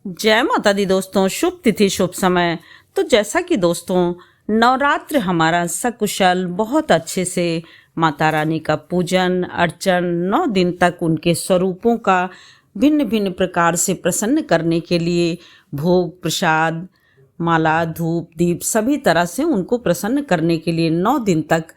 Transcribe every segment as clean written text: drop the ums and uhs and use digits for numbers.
जय माता दी दोस्तों, शुभ तिथि शुभ समय। तो जैसा कि दोस्तों नवरात्र हमारा सकुशल बहुत अच्छे से माता रानी का पूजन अर्चन 9 दिन तक उनके स्वरूपों का भिन्न भिन्न प्रकार से प्रसन्न करने के लिए भोग प्रसाद माला धूप दीप सभी तरह से उनको प्रसन्न करने के लिए 9 दिन तक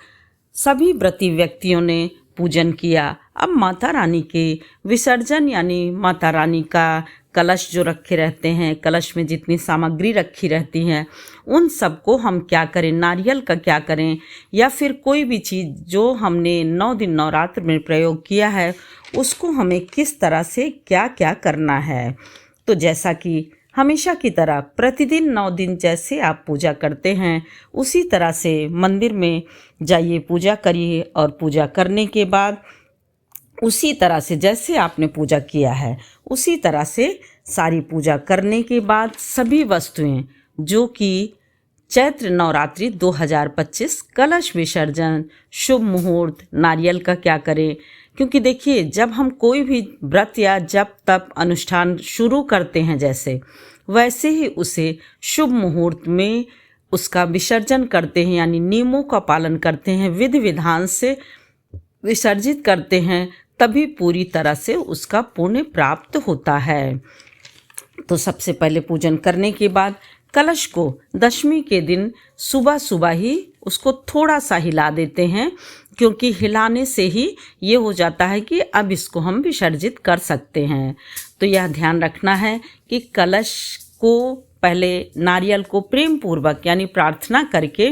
सभी व्रती व्यक्तियों ने पूजन किया। अब माता रानी के विसर्जन यानी माता रानी का कलश जो रखे रहते हैं, कलश में जितनी सामग्री रखी रहती हैं उन सबको हम क्या करें, नारियल का क्या करें या फिर कोई भी चीज़ जो हमने 9 दिन नवरात्र में प्रयोग किया है उसको हमें किस तरह से क्या क्या करना है। तो जैसा कि हमेशा की तरह प्रतिदिन 9 दिन जैसे आप पूजा करते हैं उसी तरह से मंदिर में जाइए, पूजा करिए और पूजा करने के बाद उसी तरह से जैसे आपने पूजा किया है उसी तरह से सारी पूजा करने के बाद सभी वस्तुएं जो कि चैत्र नवरात्रि 2025 कलश विसर्जन शुभ मुहूर्त नारियल का क्या करें, क्योंकि देखिए जब हम कोई भी व्रत या जप तप अनुष्ठान शुरू करते हैं जैसे वैसे ही उसे शुभ मुहूर्त में उसका विसर्जन करते हैं, यानी नियमों का पालन करते हैं, विधि विधान से विसर्जित करते हैं, तभी पूरी तरह से उसका पुण्य प्राप्त होता है। तो सबसे पहले पूजन करने के बाद कलश को दशमी के दिन सुबह सुबह ही उसको थोड़ा सा हिला देते हैं, क्योंकि हिलाने से ही ये हो जाता है कि अब इसको हम विसर्जित कर सकते हैं। तो यह ध्यान रखना है कि कलश को पहले नारियल को प्रेम पूर्वक यानी प्रार्थना करके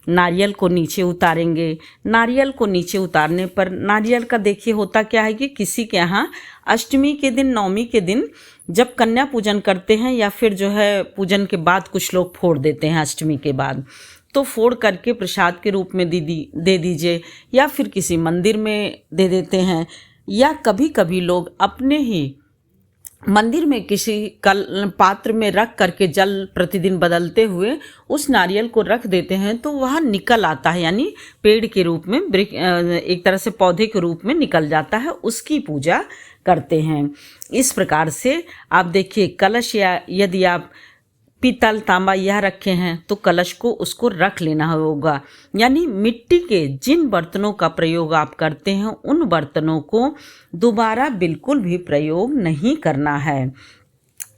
नारियल को नीचे उतारेंगे। नारियल को नीचे उतारने पर नारियल का देखिए होता क्या है कि किसी के यहाँ अष्टमी के दिन नवमी के दिन जब कन्या पूजन करते हैं या फिर जो है पूजन के बाद कुछ लोग फोड़ देते हैं अष्टमी के बाद, तो फोड़ करके प्रसाद के रूप में दे दीजिए या फिर किसी मंदिर में दे देते हैं, या कभी कभी लोग अपने ही मंदिर में किसी पात्र में रख करके जल प्रतिदिन बदलते हुए उस नारियल को रख देते हैं, तो वह निकल आता है, यानी पेड़ के रूप में एक तरह से पौधे के रूप में निकल जाता है, उसकी पूजा करते हैं। इस प्रकार से आप देखिए कलश या यदि आप पीतल तांबा यह रखे हैं तो कलश को उसको रख लेना होगा, यानी मिट्टी के जिन बर्तनों का प्रयोग आप करते हैं उन बर्तनों को दोबारा बिल्कुल भी प्रयोग नहीं करना है।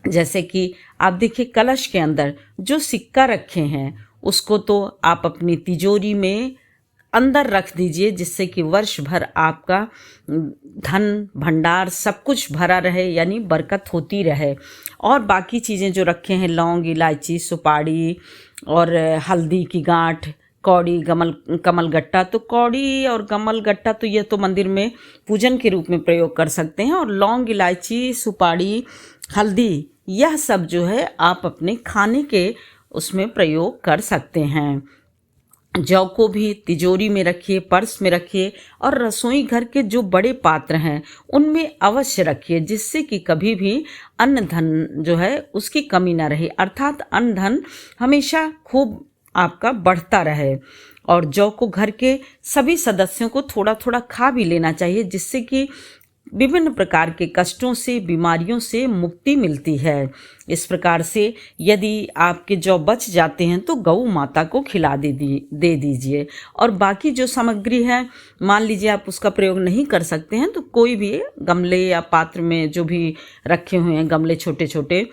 जैसे कि आप देखिए कलश के अंदर जो सिक्का रखे हैं उसको तो आप अपनी तिजोरी में अंदर रख दीजिए, जिससे कि वर्ष भर आपका धन भंडार सब कुछ भरा रहे, यानी बरकत होती रहे। और बाकी चीज़ें जो रखे हैं लौंग इलायची सुपारी और हल्दी की गांठ कौड़ी कमल गट्टा, तो कौड़ी और कमल गट्टा तो ये तो मंदिर में पूजन के रूप में प्रयोग कर सकते हैं, और लौंग इलायची सुपारी हल्दी यह सब जो है आप अपने खाने के उसमें प्रयोग कर सकते हैं। जौ को भी तिजोरी में रखिए, पर्स में रखिए, और रसोई घर के जो बड़े पात्र हैं उनमें अवश्य रखिए, जिससे कि कभी भी अन्न धन जो है उसकी कमी ना रहे, अर्थात अन्न धन हमेशा खूब आपका बढ़ता रहे। और जौ को घर के सभी सदस्यों को थोड़ा थोड़ा खा भी लेना चाहिए, जिससे कि विभिन्न प्रकार के कष्टों से बीमारियों से मुक्ति मिलती है। इस प्रकार से यदि आपके जौ बच जाते हैं तो गौ माता को खिला दे दीजिए। और बाकी जो सामग्री है मान लीजिए आप उसका प्रयोग नहीं कर सकते हैं तो कोई भी गमले या पात्र में जो भी रखे हुए हैं गमले छोटे छोटे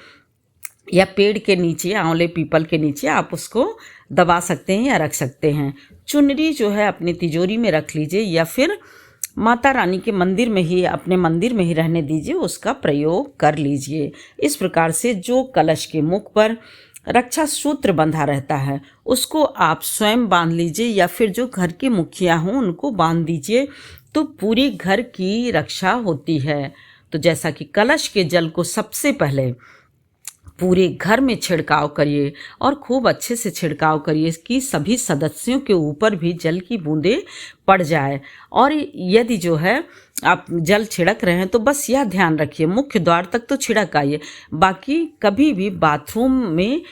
या पेड़ के नीचे आंवले पीपल के नीचे आप उसको दबा सकते हैं या रख सकते हैं। चुनरी जो है अपनी तिजोरी में रख लीजिए या फिर माता रानी के मंदिर में ही अपने मंदिर में ही रहने दीजिए, उसका प्रयोग कर लीजिए। इस प्रकार से जो कलश के मुख पर रक्षा सूत्र बंधा रहता है उसको आप स्वयं बांध लीजिए या फिर जो घर के मुखिया हों उनको बांध दीजिए, तो पूरी घर की रक्षा होती है। तो जैसा कि कलश के जल को सबसे पहले पूरे घर में छिड़काव करिए और खूब अच्छे से छिड़काव करिए कि सभी सदस्यों के ऊपर भी जल की बूंदें पड़ जाए। और यदि जो है आप जल छिड़क रहे हैं तो बस यह ध्यान रखिए मुख्य द्वार तक तो छिड़क आइए, बाकी कभी भी बाथरूम में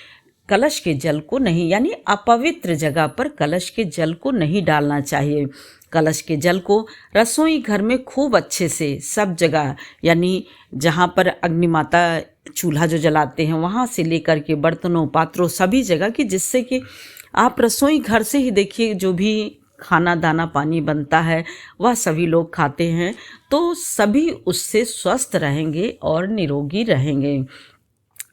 कलश के जल को नहीं, यानी अपवित्र जगह पर कलश के जल को नहीं डालना चाहिए। कलश के जल को रसोई घर में खूब अच्छे से सब जगह, यानी जहाँ पर अग्नि माता चूल्हा जो जलाते हैं वहाँ से लेकर के बर्तनों पात्रों सभी जगह की, जिससे कि आप रसोई घर से ही देखिए जो भी खाना दाना पानी बनता है वह सभी लोग खाते हैं, तो सभी उससे स्वस्थ रहेंगे और निरोगी रहेंगे।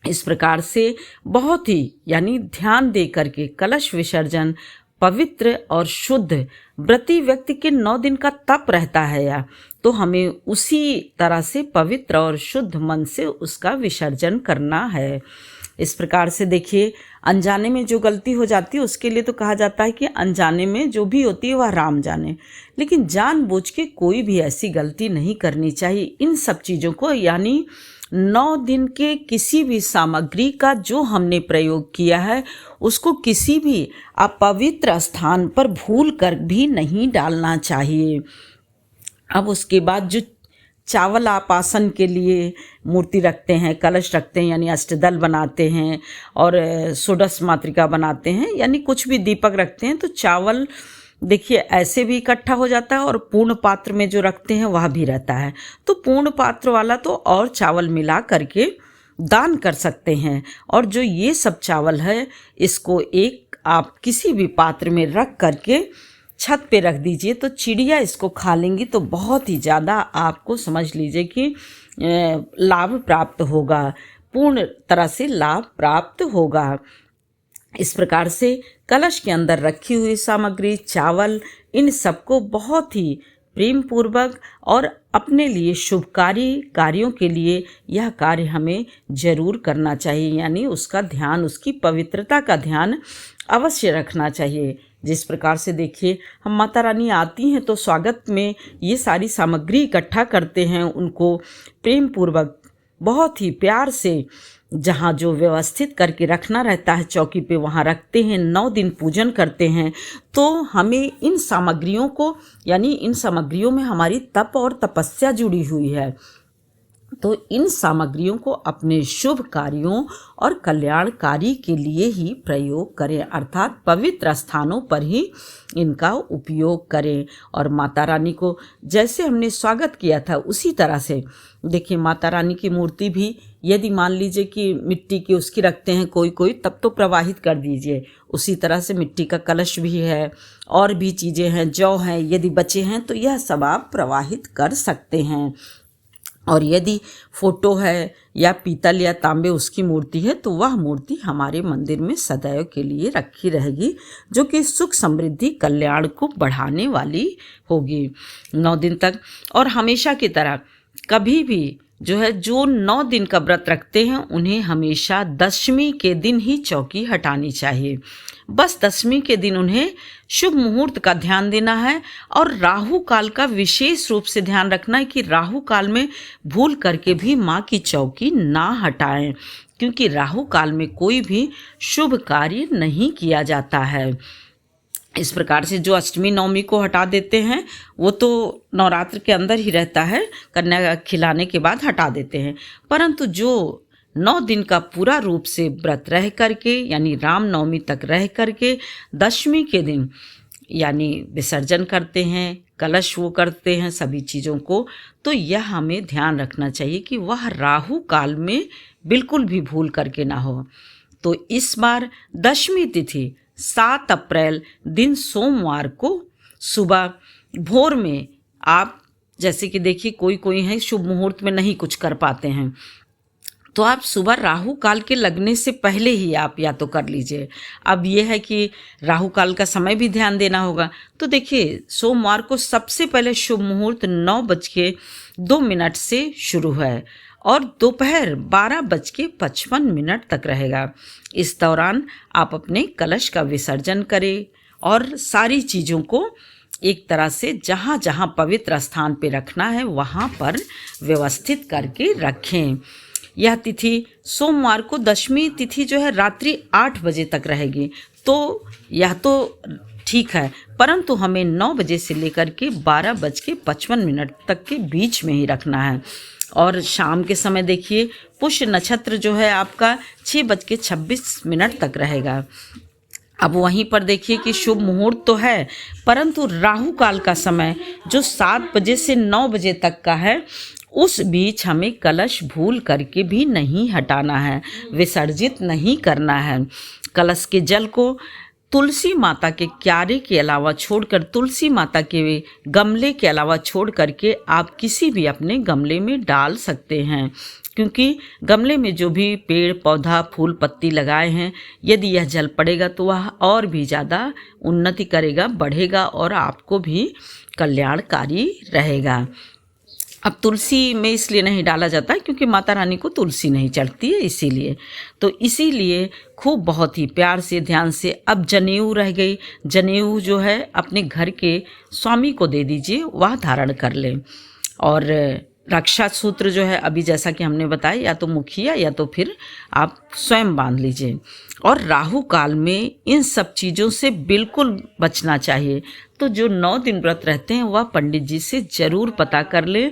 इस प्रकार से बहुत ही यानी ध्यान दे करके कलश विसर्जन पवित्र और शुद्ध व्रती व्यक्ति के 9 दिन का तप रहता है या तो हमें उसी तरह से पवित्र और शुद्ध मन से उसका विसर्जन करना है। इस प्रकार से देखिए, अनजाने में जो गलती हो जाती है उसके लिए तो कहा जाता है कि अनजाने में जो भी होती है वह राम जाने, लेकिन जानबूझ के कोई भी ऐसी गलती नहीं करनी चाहिए। इन सब चीज़ों को यानी 9 दिन के किसी भी सामग्री का जो हमने प्रयोग किया है उसको किसी भी अपवित्र स्थान पर भूल कर भी नहीं डालना चाहिए। अब उसके बाद जो चावल आप आसन के लिए मूर्ति रखते हैं, कलश रखते हैं यानी अष्टदल बनाते हैं और षोडश मातृका बनाते हैं यानी कुछ भी दीपक रखते हैं, तो चावल देखिए ऐसे भी इकट्ठा हो जाता है और पूर्ण पात्र में जो रखते हैं वह भी रहता है। तो पूर्ण पात्र वाला तो और चावल मिला करके दान कर सकते हैं, और जो ये सब चावल है इसको एक आप किसी भी पात्र में रख करके छत पे रख दीजिए, तो चिड़िया इसको खा लेंगी, तो बहुत ही ज़्यादा आपको समझ लीजिए कि लाभ प्राप्त होगा, पूर्ण तरह से लाभ प्राप्त होगा। इस प्रकार से कलश के अंदर रखी हुई सामग्री चावल इन सबको बहुत ही प्रेम पूर्वक और अपने लिए शुभकारी कार्यों के लिए यह कार्य हमें जरूर करना चाहिए, यानी उसका ध्यान, उसकी पवित्रता का ध्यान अवश्य रखना चाहिए। जिस प्रकार से देखिए, हम माता रानी आती हैं तो स्वागत में ये सारी सामग्री इकट्ठा करते हैं, उनको प्रेम पूर्वक बहुत ही प्यार से जहाँ जो व्यवस्थित करके रखना रहता है चौकी पे वहाँ रखते हैं, 9 दिन पूजन करते हैं। तो हमें इन सामग्रियों को यानी इन सामग्रियों में हमारी तप और तपस्या जुड़ी हुई है, तो इन सामग्रियों को अपने शुभ कार्यों और कल्याणकारी के लिए ही प्रयोग करें, अर्थात पवित्र स्थानों पर ही इनका उपयोग करें। और माता रानी को जैसे हमने स्वागत किया था उसी तरह से देखिए, माता रानी की मूर्ति भी यदि मान लीजिए कि मिट्टी की उसकी रखते हैं कोई तब तो प्रवाहित कर दीजिए। उसी तरह से मिट्टी का कलश भी है और भी चीज़ें हैं, जौ हैं, यदि बचे हैं तो यह सब आप प्रवाहित कर सकते हैं। और यदि फोटो है या पीतल या तांबे उसकी मूर्ति है तो वह मूर्ति हमारे मंदिर में सदैव के लिए रखी रहेगी, जो कि सुख समृद्धि कल्याण को बढ़ाने वाली होगी 9 दिन तक। और हमेशा की तरह कभी भी जो है जो 9 दिन का व्रत रखते हैं उन्हें हमेशा दशमी के दिन ही चौकी हटानी चाहिए। बस दशमी के दिन उन्हें शुभ मुहूर्त का ध्यान देना है और राहु काल का विशेष रूप से ध्यान रखना है कि राहु काल में भूल करके भी माँ की चौकी ना हटाएं, क्योंकि राहु काल में कोई भी शुभ कार्य नहीं किया जाता है। इस प्रकार से जो अष्टमी नवमी को हटा देते हैं वो तो नवरात्र के अंदर ही रहता है, कन्या खिलाने के बाद हटा देते हैं, परंतु जो 9 दिन का पूरा रूप से व्रत रह करके यानी राम नवमी तक रह करके दशमी के दिन यानी विसर्जन करते हैं, कलश वो करते हैं सभी चीज़ों को, तो यह हमें ध्यान रखना चाहिए कि वह राहु काल में बिल्कुल भी भूल करके ना हो। तो इस बार दशमी तिथि 7 अप्रैल दिन सोमवार को सुबह भोर में आप जैसे कि देखिए कोई है शुभ मुहूर्त में नहीं कुछ कर पाते हैं, तो आप सुबह राहु काल के लगने से पहले ही आप या तो कर लीजिए। अब यह है कि राहु काल का समय भी ध्यान देना होगा, तो देखिए सोमवार को सबसे पहले शुभ मुहूर्त 9:02 से शुरू है और दोपहर 12:55 तक रहेगा। इस दौरान आप अपने कलश का विसर्जन करें और सारी चीज़ों को एक तरह से जहाँ जहाँ पवित्र स्थान पे रखना है वहाँ पर व्यवस्थित करके रखें। यह तिथि सोमवार को दशमी तिथि जो है रात्रि 8 बजे तक रहेगी, तो यह तो ठीक है, परंतु हमें 9 बजे से लेकर के 12:55 तक के बीच में ही रखना है। और शाम के समय देखिए पुष्य नक्षत्र जो है आपका 6:26 तक रहेगा। अब वहीं पर देखिए कि शुभ मुहूर्त तो है, परंतु राहु काल का समय जो 7 बजे से 9 बजे तक का है उस बीच हमें कलश भूल करके भी नहीं हटाना है, विसर्जित नहीं करना है। कलश के जल को तुलसी माता के क्यारे के अलावा छोड़कर, तुलसी माता के गमले के अलावा छोड़ करके आप किसी भी अपने गमले में डाल सकते हैं, क्योंकि गमले में जो भी पेड़ पौधा फूल पत्ती लगाए हैं, यदि यह जल पड़ेगा तो वह और भी ज़्यादा उन्नति करेगा, बढ़ेगा और आपको भी कल्याणकारी रहेगा। अब तुलसी में इसलिए नहीं डाला जाता है क्योंकि माता रानी को तुलसी नहीं चढ़ती है, इसीलिए खूब बहुत ही प्यार से ध्यान से। अब जनेऊ रह गई, जनेऊ जो है अपने घर के स्वामी को दे दीजिए, वह धारण कर लें। और रक्षा सूत्र जो है अभी जैसा कि हमने बताया, या तो मुखिया या तो फिर आप स्वयं बांध लीजिए। और राहु काल में इन सब चीज़ों से बिल्कुल बचना चाहिए। तो जो 9 दिन व्रत रहते हैं वह पंडित जी से ज़रूर पता कर ले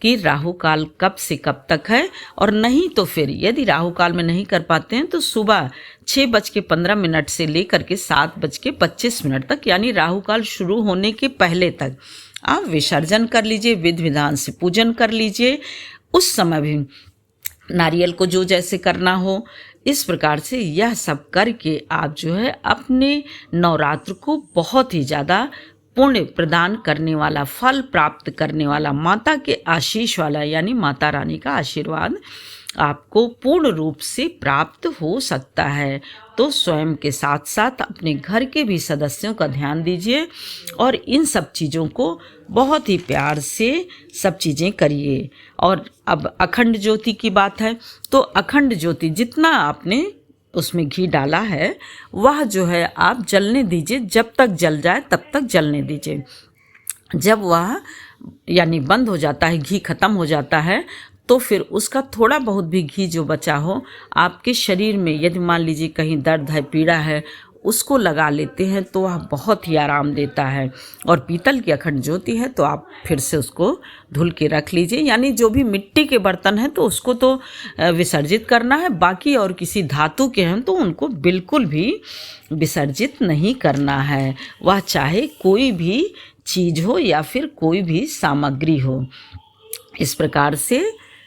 कि राहु काल कब से कब तक है। और नहीं तो फिर यदि राहु काल में नहीं कर पाते हैं तो सुबह 6:15 से लेकर के 7:25 तक, यानी राहु काल शुरू होने के पहले तक आप विसर्जन कर लीजिए, विधि विधान से पूजन कर लीजिए। उस समय भी नारियल को जो जैसे करना हो, इस प्रकार से यह सब करके आप जो है अपने नवरात्र को बहुत ही ज़्यादा पुण्य प्रदान करने वाला, फल प्राप्त करने वाला, माता के आशीष वाला, यानी माता रानी का आशीर्वाद आपको पूर्ण रूप से प्राप्त हो सकता है। तो स्वयं के साथ साथ अपने घर के भी सदस्यों का ध्यान दीजिए और इन सब चीज़ों को बहुत ही प्यार से सब चीज़ें करिए। और अब अखंड ज्योति की बात है, तो अखंड ज्योति जितना आपने उसमें घी डाला है वह जो है आप जलने दीजिए, जब तक जल जाए तब तक जलने दीजिए। जब वह यानी बंद हो जाता है, घी खत्म हो जाता है, तो फिर उसका थोड़ा बहुत भी घी जो बचा हो आपके शरीर में, यदि मान लीजिए कहीं दर्द है, पीड़ा है, उसको लगा लेते हैं तो वह बहुत ही आराम देता है। और पीतल की अखंड ज्योति है तो आप फिर से उसको धुल के रख लीजिए। यानी जो भी मिट्टी के बर्तन हैं तो उसको तो विसर्जित करना है, बाकी और किसी धातु के हैं तो उनको बिल्कुल भी विसर्जित नहीं करना है, वह चाहे कोई भी चीज़ हो या फिर कोई भी सामग्री हो। इस प्रकार से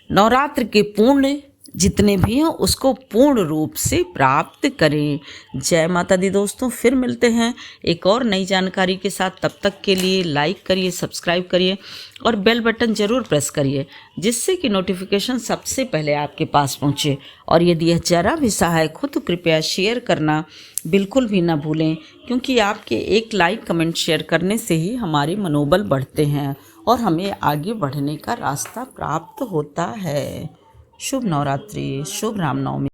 नवरात्र के पूर्ण जितने भी हैं उसको पूर्ण रूप से प्राप्त करें। जय माता दी दोस्तों, फिर मिलते हैं एक और नई जानकारी के साथ। तब तक के लिए लाइक करिए, सब्सक्राइब करिए और बेल बटन ज़रूर प्रेस करिए, जिससे कि नोटिफिकेशन सबसे पहले आपके पास पहुंचे। और यदि यह जरा भी सहायक हो तो कृपया शेयर करना बिल्कुल भी ना भूलें, क्योंकि आपके एक लाइक कमेंट शेयर करने से ही हमारे मनोबल बढ़ते हैं और हमें आगे बढ़ने का रास्ता प्राप्त होता है। शुभ नवरात्रि, शुभ रामनवमी।